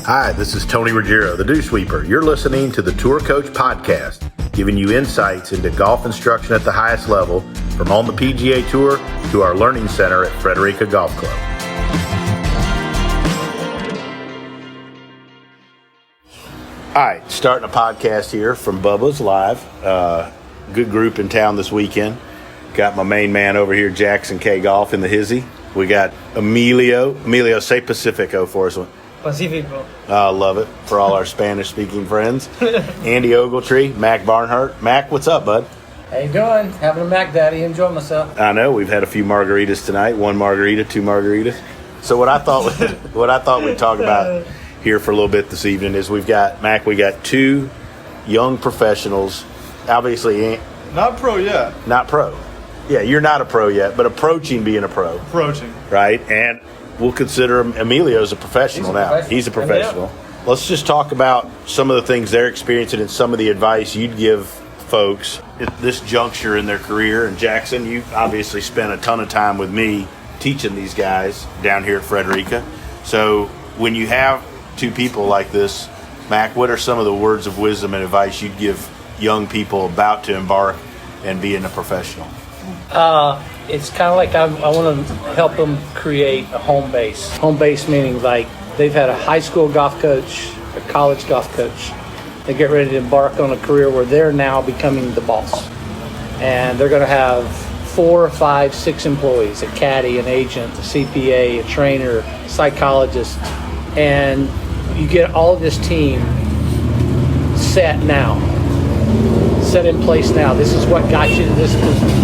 Hi, this is Tony Ruggiero, the Dew Sweeper. You're listening to the Tour Coach Podcast, giving you insights into golf instruction at the highest level, from on the PGA Tour to our learning center at Frederica Golf Club. All right, starting a podcast here from Bubba's Live. Good group in town this weekend. Got my main man over here, Jackson K. Golf in the hizzy. We got Emilio. Emilio, say Pacifico for us. Pacifico. Love it, for all our Spanish-speaking friends. Andy Ogletree, Mac Barnhart. Mac, what's up, bud? How you doing? Having a Mac Daddy. Enjoying myself. I know, we've had a few margaritas tonight. One margarita, two margaritas. So what I thought we'd talk about here for a little bit this evening is we got two young professionals. Obviously, not pro yet. Not pro. Yeah, you're not a pro yet, but approaching being a pro. Approaching. Right? And we'll consider Emilio's a professional now. He's a professional. Let's just talk about some of the things they're experiencing and some of the advice you'd give folks at this juncture in their career. And Jackson, you obviously spent a ton of time with me teaching these guys down here at Frederica. So when you have two people like this, Mac, what are some of the words of wisdom and advice you'd give young people about to embark and being a professional? It's kind of like I want to help them create a home base. Home base meaning like they've had a high school golf coach, a college golf coach. They get ready to embark on a career where they're now becoming the boss. And they're going to have 4, 5, 6 employees, a caddy, an agent, a CPA, a trainer, psychologist. And you get all of this team set now, set in place now. This is what got you to this position.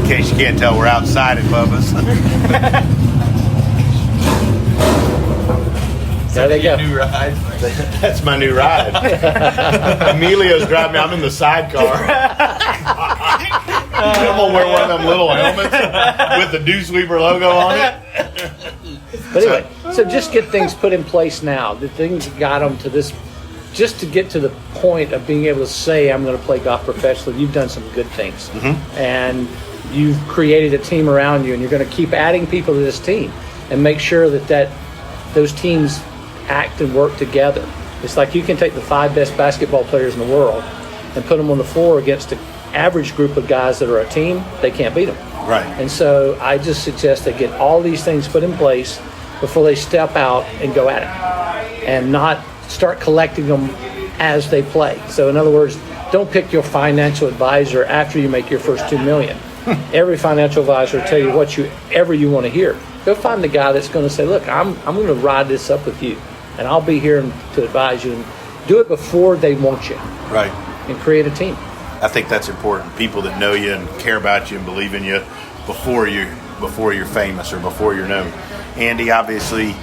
In case you can't tell, we're outside at Bubba's. There they go. New ride. That's my new ride. Emilio's driving me. I'm in the sidecar. I'm gonna wear one of them little helmets with the Dew Sweeper logo on it. But anyway, so just get things put in place now. The things that got them to this, just to get to the point of being able to say, I'm going to play golf professionally, you've done some good things. Mm-hmm. And you've created a team around you, and you're going to keep adding people to this team and make sure that those teams act and work together. It's like you can take the 5 best basketball players in the world and put them on the floor against an average group of guys that are a team, they can't beat them. Right. And so I just suggest they get all these things put in place before they step out and go at it, and not start collecting them as they play. So in other words, don't pick your financial advisor after you make your first $2 million. Every financial advisor will tell you whatever you want to hear. Go find the guy that's going to say, look, I'm going to ride this up with you, and I'll be here to advise you. And do it before they want you. Right. And create a team. I think that's important. People that know you and care about you and believe in you before you're famous or before you're known. Andy, obviously,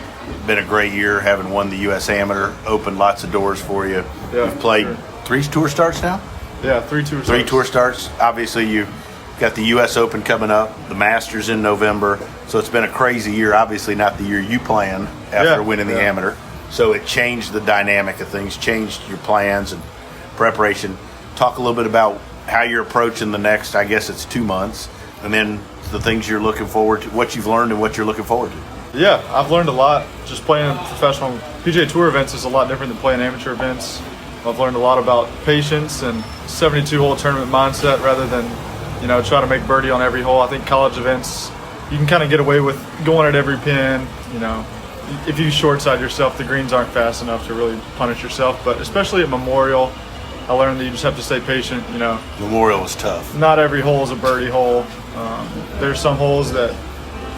been a great year, having won the U.S. Amateur, opened lots of doors for you. Yeah, you've played 3 tour starts now? Yeah, 3 tour starts. 3 tour starts. Obviously, you've got the U.S. Open coming up, the Masters in November. So it's been a crazy year. Obviously, not the year you planned after winning the Amateur. So it changed the dynamic of things, changed your plans and preparation. Talk a little bit about how you're approaching the next, I guess it's 2 months, and then the things you're looking forward to, what you've learned and what you're looking forward to. Yeah, I've learned a lot. Just playing professional PGA Tour events is a lot different than playing amateur events. I've learned a lot about patience and 72-hole tournament mindset rather than, try to make birdie on every hole. I think college events, you can kind of get away with going at every pin. If you short side yourself, the greens aren't fast enough to really punish yourself. But especially at Memorial, I learned that you just have to stay patient. Memorial was tough. Not every hole is a birdie hole. There's some holes that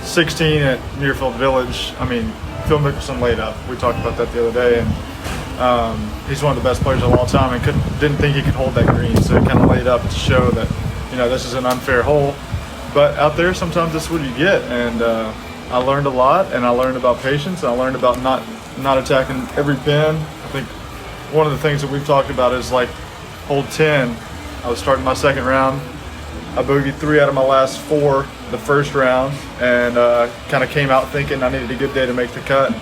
16 at Muirfield Village. I mean, Phil Mickelson laid up. We talked about that the other day, and he's one of the best players of all time, and didn't think he could hold that green, so he kind of laid up to show that this is an unfair hole. But out there, sometimes that's what you get, and I learned a lot, and I learned about patience, and I learned about not attacking every pin. I think one of the things that we've talked about is like hole 10. I was starting my second round. I bogeyed 3 out of my last 4 the first round, and kind of came out thinking I needed a good day to make the cut,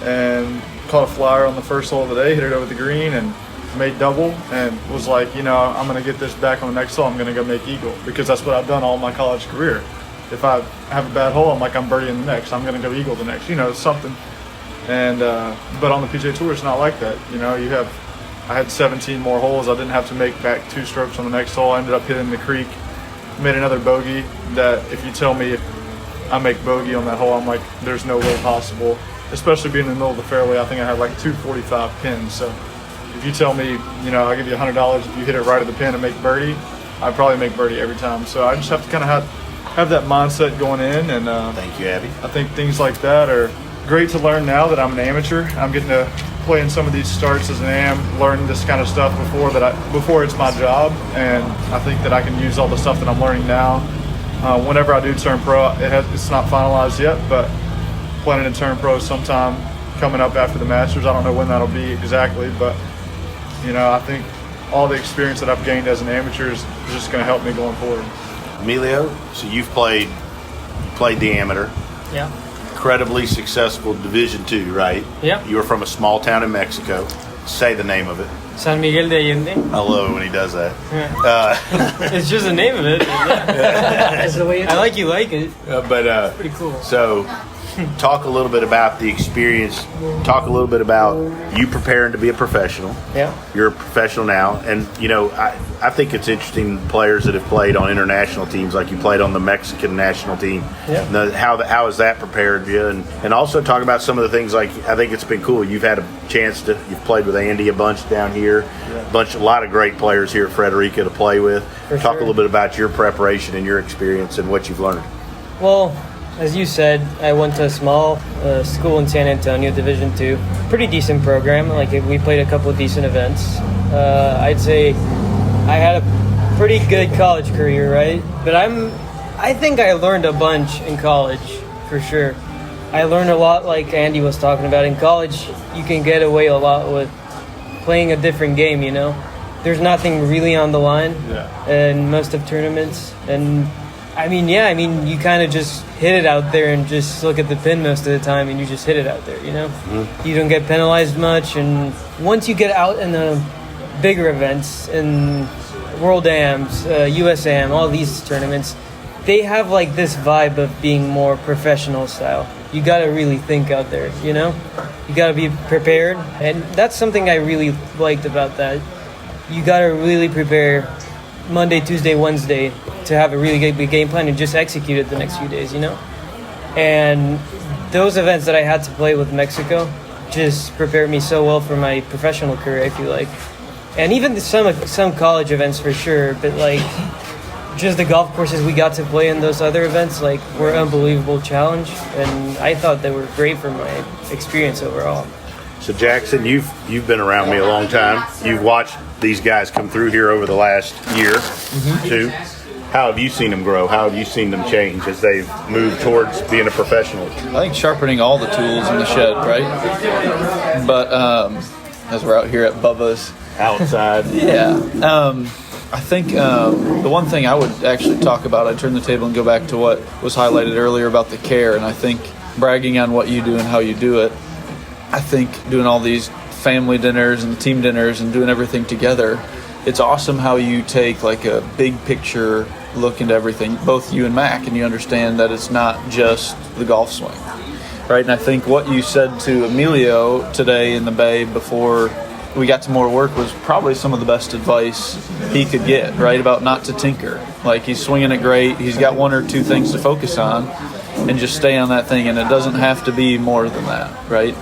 and caught a flyer on the first hole of the day, hit it over the green, and made double, and was like, I'm going to get this back on the next hole. I'm going to go make eagle, because that's what I've done all my college career. If I have a bad hole, I'm like, I'm birdieing the next. I'm going to go eagle the next. Something And but on the PGA Tour, it's not like that. You know, I had 17 more holes. I didn't have to make back 2 strokes on the next hole. I ended up hitting the creek, made another bogey. That if you tell me I make bogey on that hole, I'm like, there's no way possible. Especially being in the middle of the fairway, I think I had like 245 pins. So if you tell me, you know, I'll give you $100 if you hit it right at the pin and make birdie, I probably make birdie every time. So I just have to kind of have that mindset going in. And Thank you, Abby. I think things like that are great to learn now that I'm an amateur. I'm getting to play in some of these starts as an am, learn this kind of stuff before it's my job. And I think that I can use all the stuff that I'm learning now. Whenever I do turn pro, it's not finalized yet, but planning to turn pro sometime coming up after the Masters. I don't know when that'll be exactly, but you know, I think all the experience that I've gained as an amateur is just going to help me going forward. Emilio, so you've played the amateur. Yeah. Incredibly successful Division II, right? Yeah. You were from a small town in Mexico. Say the name of it. San Miguel de Allende. I love it when he does that. Yeah. It's just the name of it. That's the way I like it. But pretty cool. So, talk a little bit about the experience. Talk a little bit about you preparing to be a professional. Yeah. You're a professional now, and you know I think it's interesting players that have played on international teams, like you played on the Mexican national team. Yeah. How has that prepared you, and also talk about some of the things like I think it's been cool. You've had a chance you've played with Andy a bunch down here, a lot of great players here at Frederica to play with. Talk a little bit about your preparation and your experience and what you've learned. Well, as you said, I went to a small school in San Antonio, Division II. Pretty decent program. Like we played a couple of decent events. I'd say I had a pretty good college career, right? But I think I learned a bunch in college, for sure. I learned a lot, like Andy was talking about. In college, you can get away a lot with playing a different game, you know? There's nothing really on the line in most of tournaments. And I mean, you kind of just hit it out there and just look at the pin most of the time, and you just hit it out there, you know? Mm-hmm. You don't get penalized much, and once you get out in the bigger events, in World Ams, US Am, all these tournaments, they have like this vibe of being more professional style. You got to really think out there, you know? You got to be prepared, and that's something I really liked about that. You got to really prepare Monday, Tuesday, Wednesday to have a really good game plan and just execute it the next few days, you know? And those events that I had to play with Mexico just prepared me so well for my professional career, I feel like. And even some college events for sure, but like just the golf courses we got to play in those other events like were an unbelievable challenge, and I thought they were great for my experience overall. So Jackson, you've been around me a long time. You've watched these guys come through here over the last year, too. How have you seen them grow? How have you seen them change as they've moved towards being a professional? I think sharpening all the tools in the shed, right? But as we're out here at Bubba's. Outside. I think the one thing I would actually talk about, I'd turn the table and go back to what was highlighted earlier about the care. And I think bragging on what you do and how you do it, I think doing all these family dinners and team dinners and doing everything together, it's awesome how you take like a big picture look into everything, both you and Mac, and you understand that it's not just the golf swing, right? And I think what you said to Emilio today in the Bay before we got to more work was probably some of the best advice he could get, right? About not to tinker. Like he's swinging it great. He's got one or two things to focus on and just stay on that thing. And it doesn't have to be more than that, right?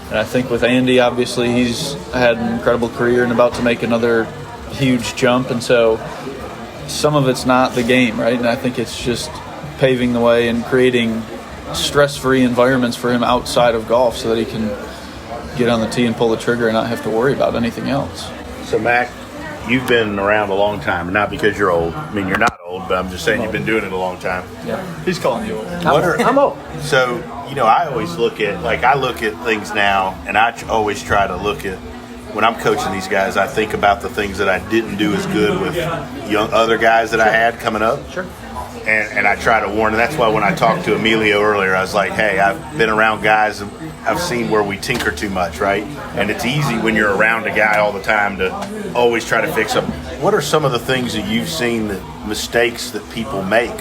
And I think with Andy, obviously, he's had an incredible career and about to make another huge jump. And so some of it's not the game, right? And I think it's just paving the way and creating stress-free environments for him outside of golf so that he can get on the tee and pull the trigger and not have to worry about anything else. So, Mac, you've been around a long time, not because you're old. I mean, you're not old, but I'm just saying you've been doing it a long time. Yeah, he's calling you old. I'm old. So, you know, I always look at things now, and I always try to look at, when I'm coaching these guys, I think about the things that I didn't do as good with other guys that I had coming up. Sure. And I try to warn, and that's why when I talked to Emilio earlier, I was like, hey, I've been around guys, I've seen where we tinker too much, right? And it's easy when you're around a guy all the time to always try to fix them. What are some of the things that you've seen, that mistakes that people make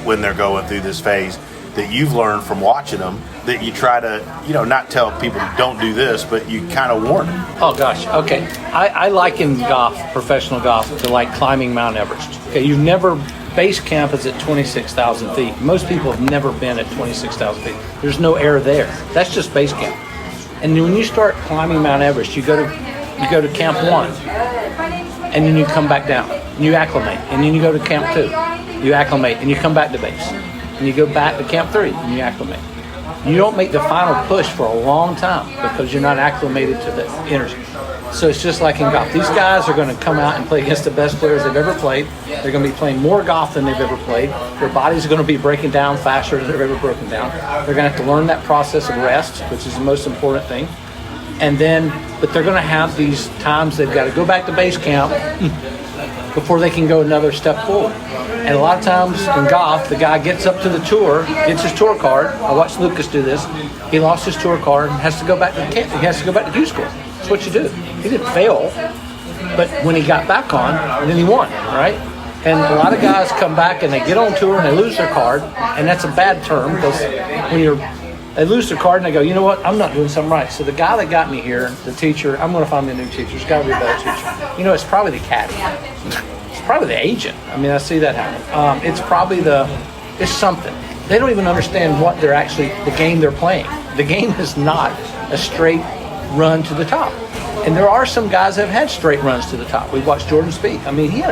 when they're going through this phase? that you've learned from watching them that you try to, not tell people don't do this, but you kind of warn them? Oh gosh, okay. I liken golf, professional golf, to like climbing Mount Everest. Okay, base camp is at 26,000 feet. Most people have never been at 26,000 feet. There's no air there. That's just base camp. And when you start climbing Mount Everest, you go to camp 1, and then you come back down, and you acclimate, and then you go to camp 2, you acclimate, and you come back to base, and you go back to camp 3, and you acclimate. You don't make the final push for a long time because you're not acclimated to the energy. So it's just like in golf. These guys are going to come out and play against the best players they've ever played. They're going to be playing more golf than they've ever played. Their bodies are going to be breaking down faster than they've ever broken down. They're going to have to learn that process of rest, which is the most important thing. But they're going to have these times they've got to go back to base camp before they can go another step forward. And a lot of times in golf, the guy gets up to the tour, gets his tour card. I watched Lucas do this. He lost his tour card and has to go back to camp. He has to go back to Q school. That's what you do. He didn't fail, but when he got back on, then he won, right? And a lot of guys come back and they get on tour and they lose their card, and that's a bad term because they lose their card and they go, you know what, I'm not doing something right. So the guy that got me here, the teacher, I'm going to find me a new teacher. It's got to be a better teacher. It's probably the caddy. It's probably the agent. I mean, I see that happen. It's probably it's something. They don't even understand what the game they're playing. The game is not a straight run to the top. And there are some guys that have had straight runs to the top. We watched Jordan Spieth. I mean, he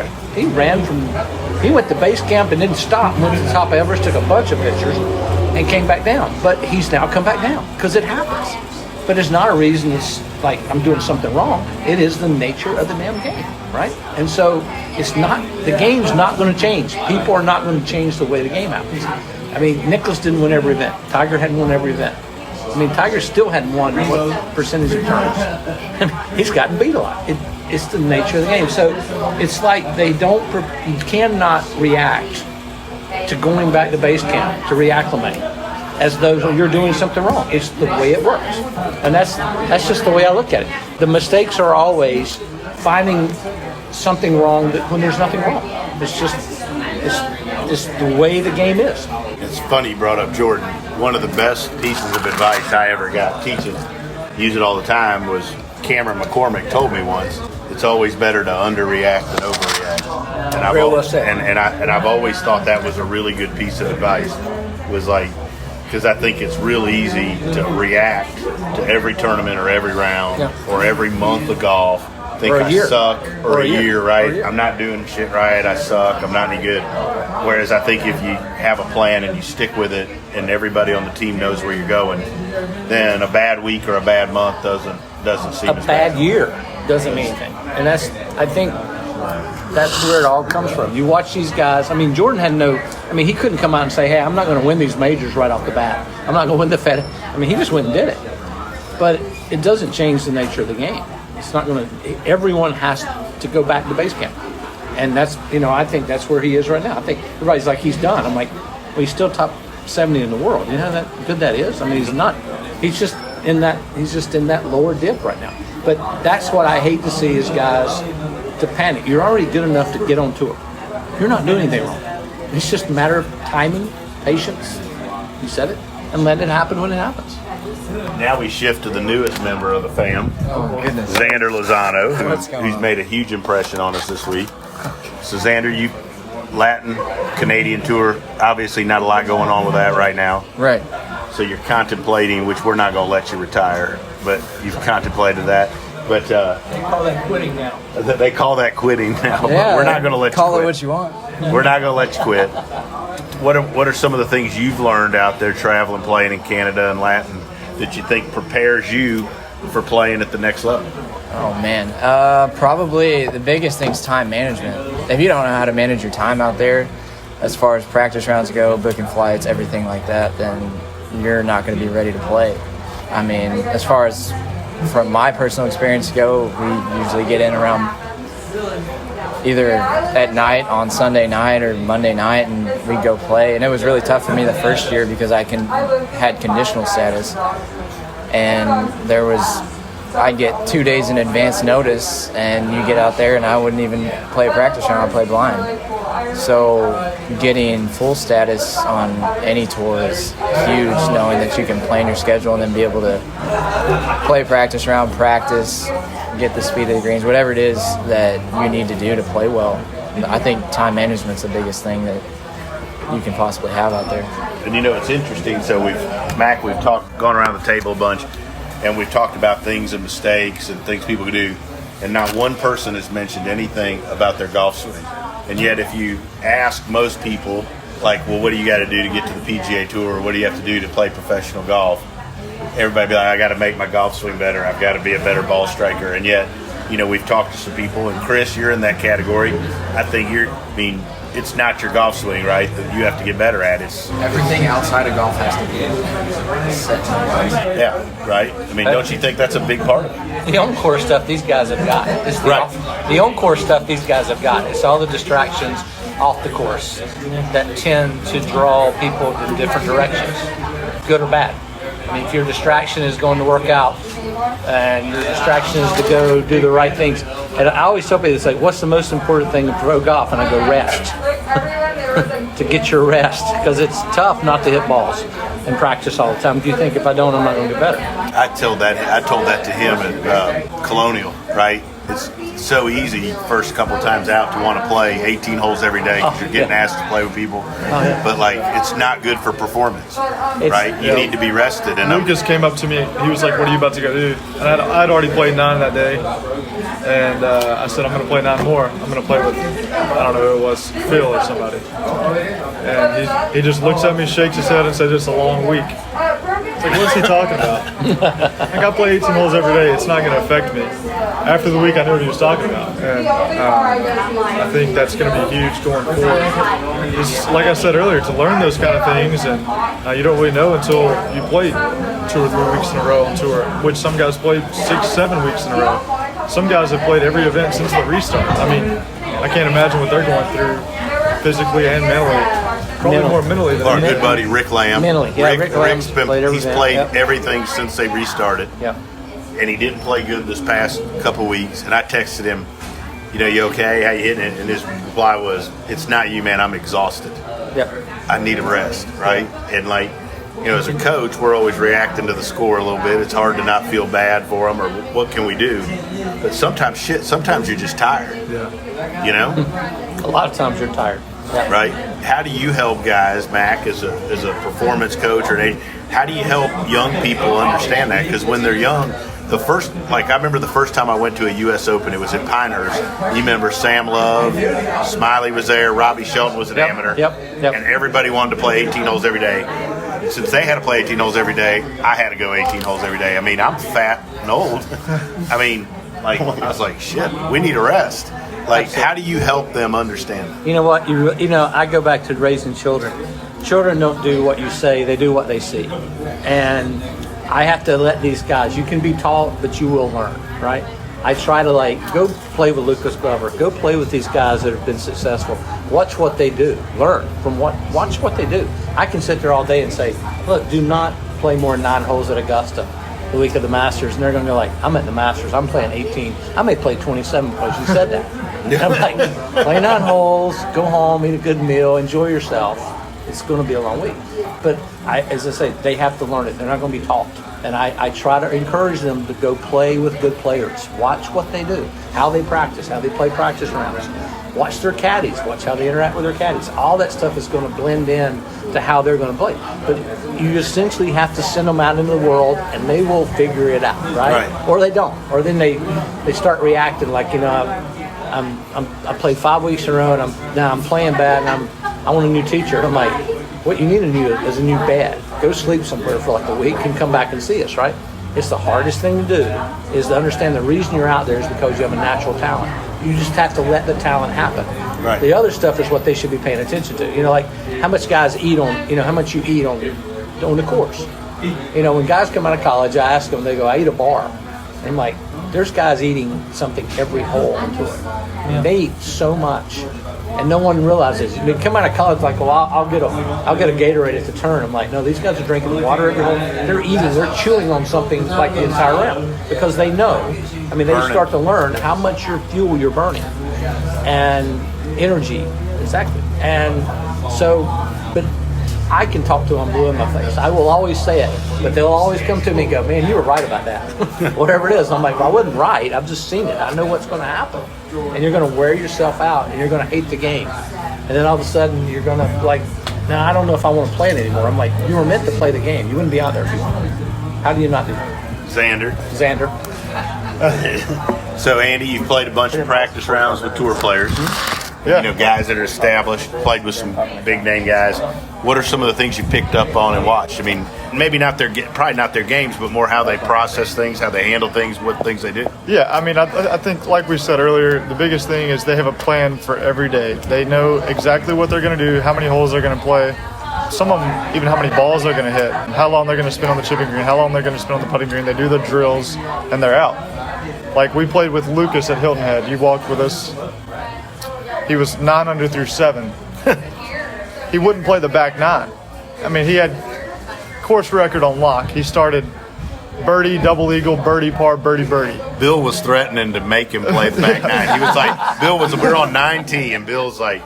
went to base camp and didn't stop, went to the top of Everest, took a bunch of pictures, and came back down. But he's now come back down because it happens. But it's not a reason it's like I'm doing something wrong. It is the nature of the damn game, right? And so the game's not going to change. People are not going to change the way the game happens. I mean, Nicklaus didn't win every event. Tiger hadn't won every event. I mean, Tiger still hadn't won what percentage of turns. He's gotten beat a lot. It's the nature of the game. So it's like you cannot react to going back to base camp, to reacclimate, as though you're doing something wrong. It's the way it works. And that's just the way I look at it. The mistakes are always finding something wrong when there's nothing wrong. It's just the way the game is. It's funny you brought up Jordan. One of the best pieces of advice I ever got teaching, use it all the time, was Cameron McCormick told me once, it's always better to underreact than overreact. And I've always thought that was a really good piece of advice. Was like, because I think it's real easy to react to every tournament or every round or every month of golf. Think I suck, or a year, right? I'm not doing shit right. I suck. I'm not any good. Whereas I think if you have a plan and you stick with it, and everybody on the team knows where you're going, then a bad week or a bad month doesn't seem as bad. A bad year doesn't mean anything, and I think that's where it all comes from. You watch these guys. I mean, Jordan he couldn't come out and say, "Hey, I'm not going to win these majors right off the bat. I'm not going to win the Fed." I mean, he just went and did it. But it doesn't change the nature of the game. It's not going to. Everyone has to go back to base camp, and that's I think that's where he is right now. I think everybody's like he's done. I'm like, well, he's still top 70 in the world. You know how good that is. I mean, he's not. He's just in that lower dip right now. But that's what I hate to see is guys to panic. You're already good enough to get on tour. You're not doing anything wrong. It's just a matter of timing, patience. You said it, and let it happen when it happens. Now we shift to the newest member of the fam, goodness. Xander Lozano, What's going who's on? made a huge impression on us this week. So Xander, you Latin, Canadian tour, obviously not a lot going on with that right now. Right. So you're contemplating, which we're not going to let you retire, but you've contemplated that. But They call that quitting now. they call that quitting now. Yeah, but we're not going to let you call quit. it what you want. We're not going to let you quit. What are some of the things you've learned out there traveling, playing in Canada and Latin that you think prepares you for playing at the next level? Oh man, probably the biggest thing is time management. If you don't know how to manage your time out there, as far as practice rounds go, booking flights, everything like that, then you're not going to be ready to play. I mean, as far as from my personal experience go, we usually get in around either at night on Sunday night or Monday night, and we'd go play. And it was really tough for me the first year because I had conditional status, and I'd get 2 days in advance notice, and you get out there and I wouldn't even play a practice round, I'd play blind. So getting full status on any tour is huge, knowing that you can plan your schedule and then be able to play practice round, practice, get the speed of the greens, whatever it is that you need to do to play well. I think time management's the biggest thing that you can possibly have out there. And it's interesting. So we've gone around the table a bunch, and we've talked about things and mistakes and things people can do, and not one person has mentioned anything about their golf swing. And yet, if you ask most people, like, well, what do you got to do to get to the PGA Tour, or what do you have to do to play professional golf? Everybody be like, I got to make my golf swing better. I've got to be a better ball striker. And yet, we've talked to some people, and Chris, you're in that category. I think it's not your golf swing, right, that you have to get better at. It's everything outside of golf has to be set. Yeah, right? Don't you think that's a big part of it? The on-course stuff these guys have got. It's the on-course stuff these guys have got. It's all the distractions off the course that tend to draw people in different directions, good or bad. If your distraction is going to work out and your distraction is to go do the right things, and I always tell people, it's like, what's the most important thing in pro golf? And I go, rest. To get your rest, because it's tough not to hit balls and practice all the time. Do you think if I don't, I'm not going to get better? I told that to him at Colonial, right? It's so easy first couple times out to want to play 18 holes every day because you're getting asked to play with people. But it's not good for performance, right? You need to be rested. And Lucas came up to me. He was like, "What are you about to go do?" And I'd already played 9 that day, and I said, "I'm going to play 9 more. I'm going to play with, I don't know who it was, Phil or somebody." And he just looks at me, shakes his head, and says, "It's a long week." It's like, what's he talking about? I play 18 holes every day. It's not going to affect me. After the week, I knew what he was talking about. And I think that's going to be huge going forward. Just, like I said earlier, to learn those kind of things, and you don't really know until you play 2 or 3 weeks in a row on tour, which some guys played 6, 7 weeks in a row. Some guys have played every event since the restart. I can't imagine what they're going through physically and mentally. Probably more mentally than our good buddy Rick Lamb. Mentally, yeah. Rick Lamb's played everything. He's played everything since they restarted. Yeah. And he didn't play good this past couple weeks. And I texted him, you okay? How you hitting it? And his reply was, "It's not you, man. I'm exhausted. Yep. I need a rest," right? And as a coach, we're always reacting to the score a little bit. It's hard to not feel bad for them, or what can we do? But sometimes you're just tired. Yeah. A lot of times you're tired. Yeah. Right? How do you help guys, Mac, as a performance coach, how do you help young people understand that? Because when they're young, I remember the first time I went to a U.S. Open, it was at Pinehurst. You remember Sam Love, Smiley was there, Robbie Shelton was an amateur. Yep. And everybody wanted to play 18 holes every day. Since they had to play 18 holes every day, I had to go 18 holes every day. I'm fat and old. I was like, shit, we need a rest. How do you help them understand that? You know what? I go back to raising children. Children don't do what you say; they do what they see. And I have to let these guys. You can be taught, but you will learn, right? I try to go play with Lucas Glover. Go play with these guys that have been successful. Watch what they do. Learn from watch what they do. I can sit there all day and say, look, do not play more than 9 holes at Augusta the week of the Masters, and they're going to go I'm at the Masters. I'm playing 18. I may play 27 because you said that. I'm like, play 9 holes, go home, eat a good meal, enjoy yourself. It's going to be a long week. But as I say, they have to learn it. They're not going to be taught. And I try to encourage them to go play with good players. Watch what they do, how they practice, how they play practice rounds. Watch their caddies. Watch how they interact with their caddies. All that stuff is going to blend in to how they're going to play. But you essentially have to send them out into the world, and they will figure it out, right? Or they don't. Or then they start reacting like, I played 5 weeks in a row, and I'm playing bad, and I want a new teacher. I'm like, what you need is a new bed. Go sleep somewhere for a week and come back and see us, right? It's the hardest thing to do is to understand the reason you're out there is because you have a natural talent. You just have to let the talent happen. Right. The other stuff is what they should be paying attention to. How much guys eat on, how much you eat on the course. When guys come out of college, I ask them, they go, I eat a bar. And I'm like, there's guys eating something every hole on tour. They eat so much, and no one realizes. They come out of college like, well, I'll get a Gatorade at the turn. I'm like, no, these guys are drinking water every hole. They're eating, they're chewing on something like the entire round because they know. They start to learn how much your fuel you're burning and energy, exactly. And So, but I can talk to them blue in my face. I will always say it, but they'll always come to me and go, "Man, you were right about that." Whatever it is, I'm like, well, I wasn't right. I've just seen it. I know what's going to happen, and you're going to wear yourself out, and you're going to hate the game, and then all of a sudden you're going to like, "No, I don't know if I want to play it anymore." I'm like, "You were meant to play the game. You wouldn't be out there if you wanted." How do you not do that? Xander. So, Andy, you've played a bunch of practice rounds with tour players. Yeah. You know, guys that are established, played with some big name guys. What are some of the things you picked up on and watched? I mean, maybe probably not their games, but more how they process things, how they handle things, what things they do. Yeah, I mean, I think, like we said earlier, the biggest thing is they have a plan for every day. They know exactly what they're going to do, how many holes they're going to play. Some of them, even how many balls they're going to hit, how long they're going to spend on the chipping green, how long they're going to spend on the putting green. They do the drills, and they're out. Like, we played with Lucas at Hilton Head. You walked with us. He was 9 under through 7. He wouldn't play the back 9. I mean, he had course record on lock. He started birdie, double eagle, birdie, par, birdie, birdie. Bill was threatening to make him play the back 9. He was like, we're on 9T, and Bill's like,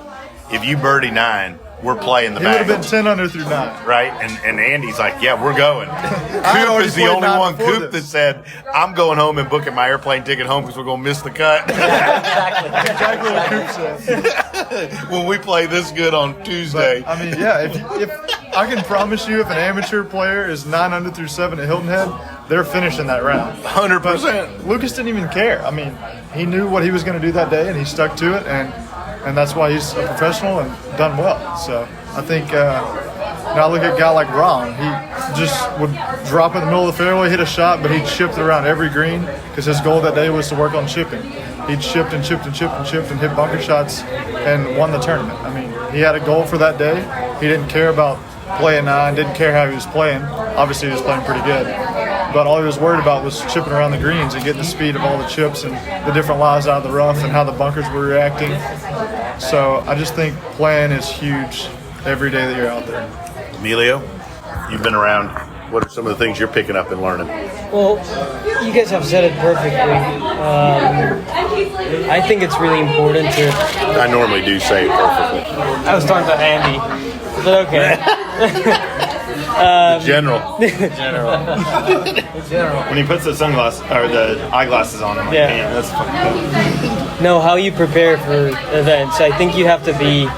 if you birdie 9, we're playing the He back. would have been 10 under through 9. Right? And Andy's like, yeah, we're going. Coop is the only one, Coop, that said, I'm going home and booking my airplane ticket home because we're going to miss the cut. Exactly what Coop said. When we play this good on Tuesday. But, I mean, yeah, if I can promise you if an amateur player is 9 under through 7 at Hilton Head, they're finishing that round. 100%. But Lucas didn't even care. I mean, he knew what he was going to do that day, and he stuck to it, and that's why he's a professional and done well. So I think now look at a guy like Ron. He just would drop in the middle of the fairway, hit a shot, but he chipped around every green because his goal that day was to work on chipping. He chipped and chipped and chipped and chipped and hit bunker shots and won the tournament. I mean, he had a goal for that day. He didn't care about playing 9, didn't care how he was playing. Obviously, he was playing pretty good. But all he was worried about was chipping around the greens and getting the speed of all the chips and the different lies out of the rough and how the bunkers were reacting. So I just think playing is huge every day that you're out there. Emilio, you've been around. What are some of the things you're picking up and learning? Well, you guys have said it perfectly. I think it's really important to. I normally do say it perfectly. I was talking about Andy, but okay. General. When he puts the sunglasses or the eyeglasses on, I'm like, Yeah. damn, that's fucking cool. Know how you prepare for events. I think you have to be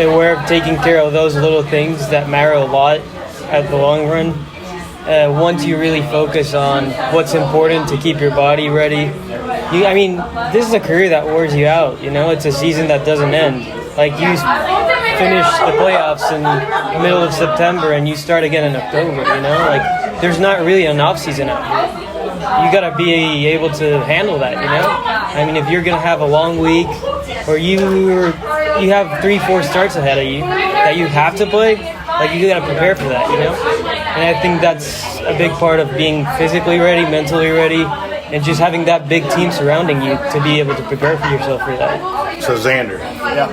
aware of taking care of those little things that matter a lot at the long run. Once you really focus on what's important to keep your body ready. I mean, this is a career that wears you out. You know, it's a season that doesn't end. Like you finish the playoffs in the middle of September and you start again in October. You know, like there's not really an off season out here. You gotta be able to handle that. You know, I mean, if you're gonna have a long week or you have 3-4 starts ahead of you that you have to play, like you gotta prepare for that. You know, and I think that's a big part of being physically ready, mentally ready, and just having that big team surrounding you to be able to prepare for yourself for that. So, Xander,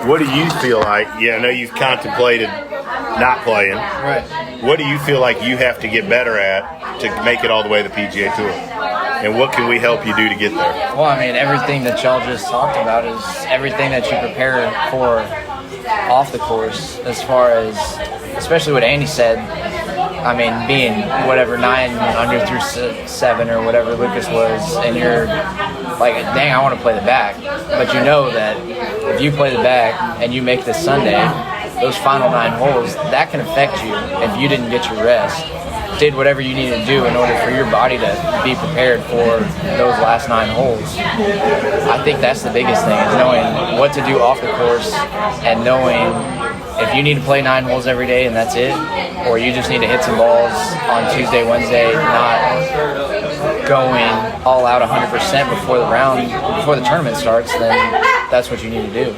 what do you feel like? Yeah, I know you've contemplated not playing. Right. What do you feel like you have to get better at to make it all the way to the PGA Tour? And what can we help you do to get there? Well, I mean, everything that y'all just talked about is everything that you prepare for off the course, as far as, especially what Andy said. I mean, being whatever 9 under through 7 or whatever Lucas was, and you're like, dang, I want to play the back. But you know that if you play the back and you make this Sunday, those final 9 holes, that can affect you if you didn't get your rest. Did whatever you needed to do in order for your body to be prepared for those last 9 holes. I think that's the biggest thing, is knowing what to do off the course and knowing if you need to play 9 holes every day and that's it, or you just need to hit some balls on Tuesday, Wednesday, not going all out 100% before the tournament starts, then that's what you need to do.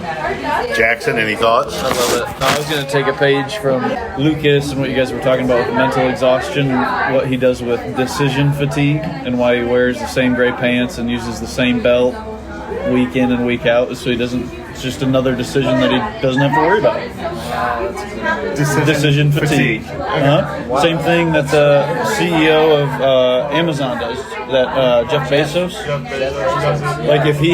Jackson, any thoughts? I love it. I was going to take a page from Lucas and what you guys were talking about with mental exhaustion, what he does with decision fatigue, and why he wears the same gray pants and uses the same belt week in and week out, so he doesn't. It's just another decision that he doesn't have to worry about. Decision fatigue. Uh-huh. Same thing that the CEO of Amazon does. That Jeff Bezos. Like if he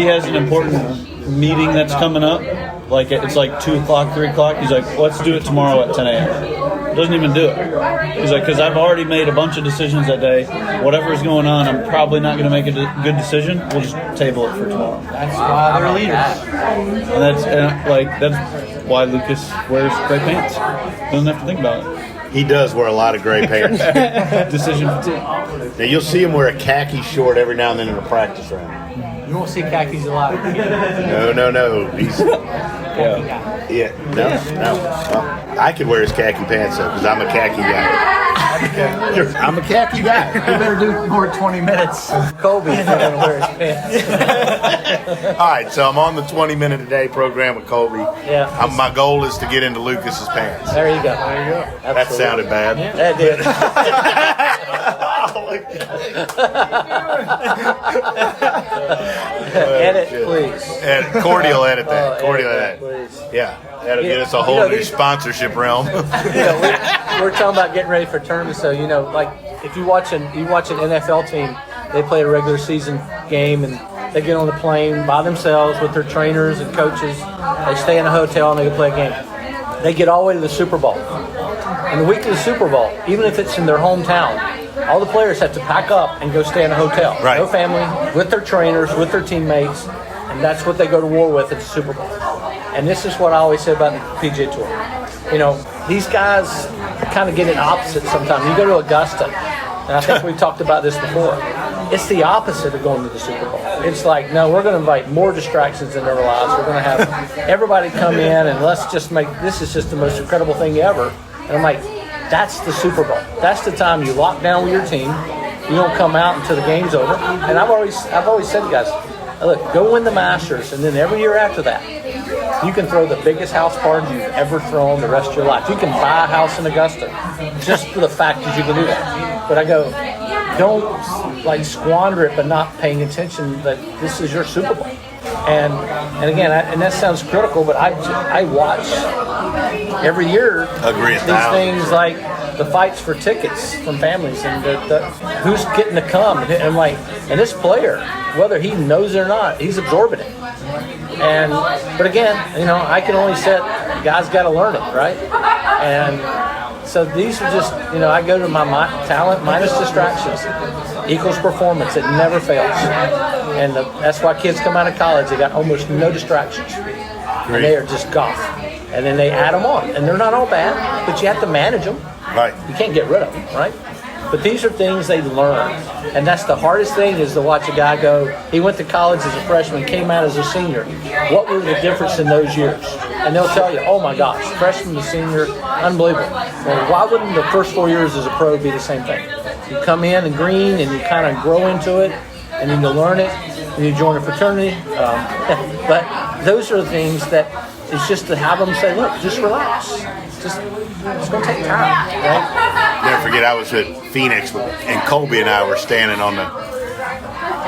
has, an important meeting that's coming up, like it's like 2 o'clock, 3 o'clock. He's like, let's do it tomorrow at 10 a.m. Doesn't even do it. He's like, because I've already made a bunch of decisions that day. Whatever is going on, I'm probably not going to make a good decision. We'll just table it for tomorrow. That's why they're leaders. And that's why Lucas wears gray pants. Doesn't have to think about it. He does wear a lot of gray pants. Decision fatigue. Now you'll see him wear a khaki short every now and then in a practice round. You won't see khakis a lot. No. He's no. Well, I could wear his khaki pants though because I'm a khaki guy. I'm a khaki guy. You better do more 20 minutes. Colby is going to wear his pants. All right, so I'm on the 20-minute-a-day program with Colby. Yeah. My goal is to get into Lucas's pants. There you go. That sounded bad. Yeah. That did. Edit, please. Cordy will edit that. Cordy will edit edit. please. Yeah, that'll get us a whole new sponsorship realm. We're talking about getting ready for tournaments, so like if you watch an NFL team, they play a regular season game and they get on the plane by themselves with their trainers and coaches. They stay in a hotel and they play a game. They get all the way to the Super Bowl. And the week of the Super Bowl, even if it's in their hometown, all the players have to pack up and go stay in a hotel. Right. No family, with their trainers, with their teammates, and that's what they go to war with at the Super Bowl. And this is what I always say about the PGA Tour. These guys kind of get it opposite sometimes. You go to Augusta, and I think we've talked about this before. It's the opposite of going to the Super Bowl. It's like, no, we're going to invite more distractions in their lives. We're going to have everybody come in, and let's just this is just the most incredible thing ever. And I'm like, that's the Super Bowl. That's the time you lock down with your team. You don't come out until the game's over. And I've always said to guys, look, go win the Masters, and then every year after that, you can throw the biggest house party you've ever thrown the rest of your life. You can buy a house in Augusta just for the fact that you can do that. But I go, don't squander it, but not paying attention that this is your Super Bowl. And again, and that sounds critical, but I watch every year these things like the fights for tickets from families and who's getting to come. And I'm like, and this player, whether he knows it or not, he's absorbing it. But again, I can only set guys got to learn it, right? And so these are just, I go to my talent minus distractions equals performance. It never fails. And that's why kids come out of college, they got almost no distractions. And they are just golf. And then they add them on. And they're not all bad, but you have to manage them. Right. You can't get rid of them, right? But these are things they learn. And that's the hardest thing is to watch a guy go, he went to college as a freshman, came out as a senior. What was the difference in those years? And they'll tell you, oh my gosh, freshman to senior, unbelievable. Well, why wouldn't the first 4 years as a pro be the same thing? You come in and green and you kind of grow into it and then you learn it and you join a fraternity. But those are the things that it's just to have them say, look, just relax. It's going to take time, right? Never forget, I was at Phoenix and Colby and I were standing on the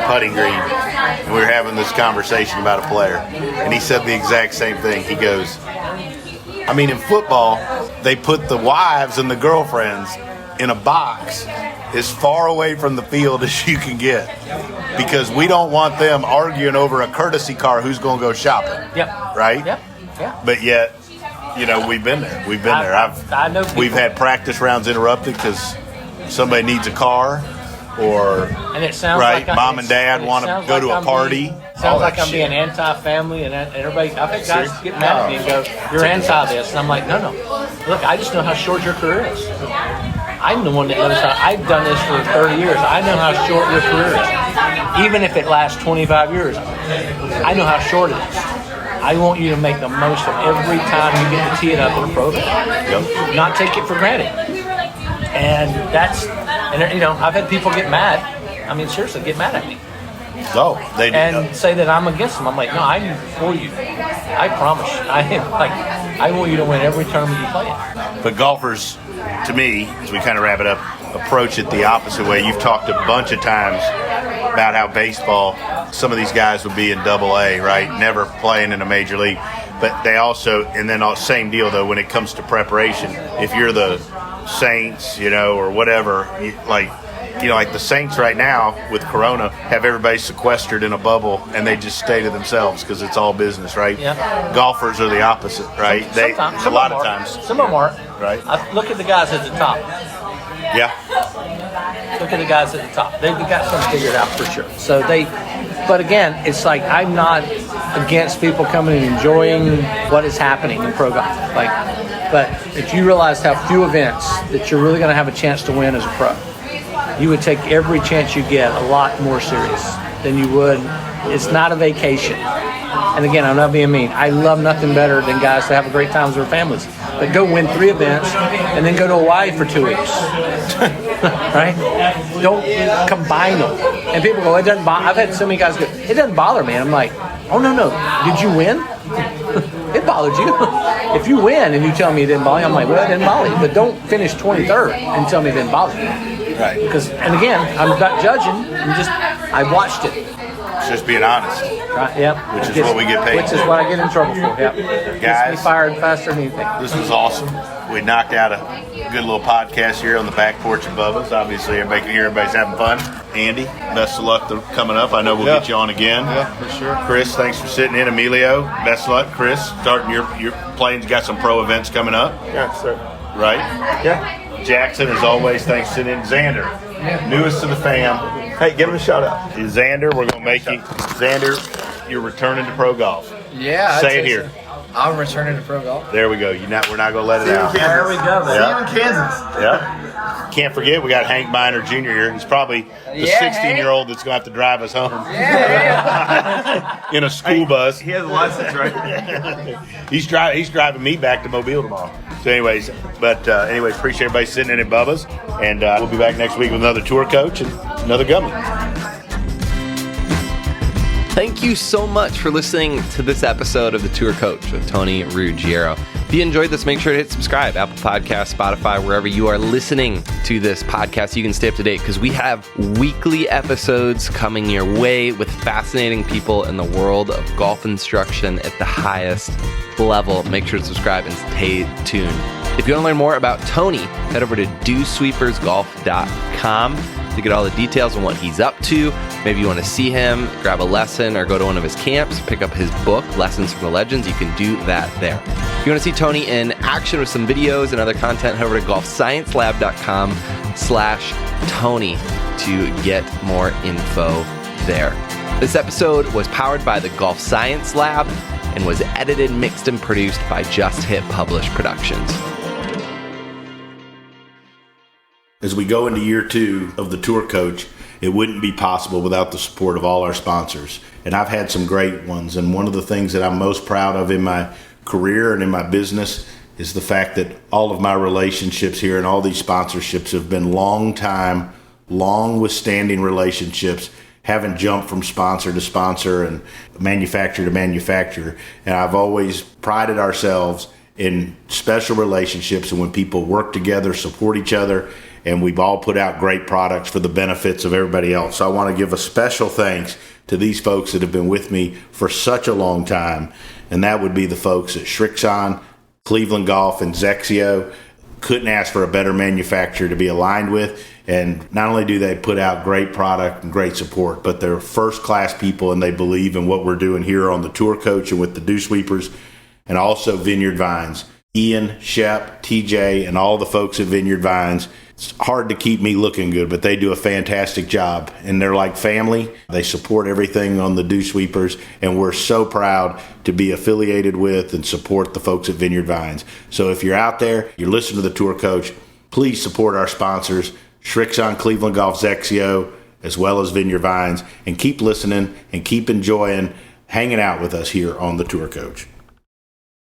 putting green and we were having this conversation about a player and he said the exact same thing. He goes, in football, they put the wives and the girlfriends in a box as far away from the field as you can get because we don't want them arguing over a courtesy car who's going to go shopping. Yep. Right? Yep. Yeah. But yet, we've been there. We've been there. I know people. We've had practice rounds interrupted because somebody needs a car or and it sounds right. Like Mom and Dad want to go to a party. Sounds like I'm being anti-family and everybody. I think guys get mad at me and go, "You're anti this," and I'm like, "No. Look, I just know how short your career is. I'm the one that knows how. I've done this for 30 years. I know how short your career is. Even if it lasts 25 years, I know how short it is." I want you to make the most of every time you get to tee it up in a program. Yep. Not take it for granted. And I've had people get mad. Seriously, get mad at me. Oh, they do. And say that I'm against them. I'm like, no, I'm for you. I promise. I want you to win every tournament you play in. But golfers, to me, as we kind of wrap it up, approach it the opposite way. You've talked a bunch of times about how baseball, some of these guys would be in AA, right? Never playing in a major league. But they also, and then same deal though, when it comes to preparation, if you're the Saints, or whatever, like the Saints right now with Corona have everybody sequestered in a bubble and they just stay to themselves because it's all business, right? Yeah. Golfers are the opposite, right? Sometimes, a lot of times. Some of them are. Right. Look at the guys at the top. Yeah. Look at the guys at the top. They've got something figured out for sure. But again, it's like I'm not against people coming and enjoying what is happening in pro golf. But if you realized how few events that you're really going to have a chance to win as a pro, you would take every chance you get a lot more serious than you would. It's not a vacation. And again, I'm not being mean. I love nothing better than guys to have a great time with their families. But go win 3 events and then go to Hawaii for 2 weeks. Right? Don't combine them. And people go, it doesn't bother. I've had so many guys go, it doesn't bother me. And I'm like, oh, no. Did you win? It bothered you. If you win and you tell me it didn't bother you, I'm like, well, it didn't bother you. But don't finish 23rd and tell me it didn't bother you. Right. Because, and again, I'm not judging. I watched it. It's just being honest. Right, yep. Which is what we get paid Which is what I get in trouble for, yep. Guys. Gets me fired faster than anything. This was awesome. We knocked out a good little podcast here on the back porch of Bubba's. Obviously, everybody can hear everybody's having fun. Andy, best of luck coming up. I know we'll get you on again. Yeah, for sure. Chris, thanks for sitting in. Emilio, best of luck. Chris, starting your playing. Got some pro events coming up. Yeah, sir. Right? Yeah. Jackson, as always, thanks for sitting in. Xander, newest to the fam. Hey, give him a shout out. Xander, we're going to make you. Xander, you're returning to pro golf. Yeah. I'd Say it say here. so. I'm returning to pro golf. There we go. We're not going to let it out. There we go. See you in Kansas. Yeah. Can't forget, we got Hank Miner Jr. here. He's probably the 16-year-old that's going to have to drive us home. Yeah. In a school bus. He has a license, right? He's driving me back to Mobile tomorrow. So anyways, appreciate everybody sitting in at Bubba's. And we'll be back next week with another tour coach and another Gummy. Thank you so much for listening to this episode of The Tour Coach with Tony Ruggiero. If you enjoyed this, make sure to hit subscribe, Apple Podcasts, Spotify, wherever you are listening to this podcast. You can stay up to date because we have weekly episodes coming your way with fascinating people in the world of golf instruction at the highest level. Make sure to subscribe and stay tuned. If you want to learn more about Tony, head over to dosweepersgolf.com to get all the details on what he's up to. Maybe you want to see him, grab a lesson, or go to one of his camps, pick up his book, Lessons from the Legends. You can do that there. If you want to see Tony in action with some videos and other content, head over to golfsciencelab.com/Tony to get more info there. This episode was powered by the Golf Science Lab and was edited, mixed, and produced by Just Hit Publish Productions. As we go into year 2 of the Tour Coach, it wouldn't be possible without the support of all our sponsors. And I've had some great ones. And one of the things that I'm most proud of in my career and in my business is the fact that all of my relationships here and all these sponsorships have been long withstanding relationships, haven't jumped from sponsor to sponsor and manufacturer to manufacturer. And I've always prided ourselves in special relationships and when people work together, support each other, and we've all put out great products for the benefits of everybody else. So I want to give a special thanks to these folks that have been with me for such a long time, and that would be the folks at Srixon, Cleveland Golf, and Zexio. Couldn't ask for a better manufacturer to be aligned with, and not only do they put out great product and great support, but they're first-class people, and they believe in what we're doing here on the Tour Coach and with the Dew Sweepers, and also Vineyard Vines. Ian, Shep, TJ, and all the folks at Vineyard Vines. It's hard to keep me looking good, but they do a fantastic job. And they're like family. They support everything on the Dew Sweepers. And we're so proud to be affiliated with and support the folks at Vineyard Vines. So if you're out there, you're listening to the Tour Coach, please support our sponsors, Srixon, Cleveland Golf, Zexio, as well as Vineyard Vines. And keep listening and keep enjoying hanging out with us here on the Tour Coach.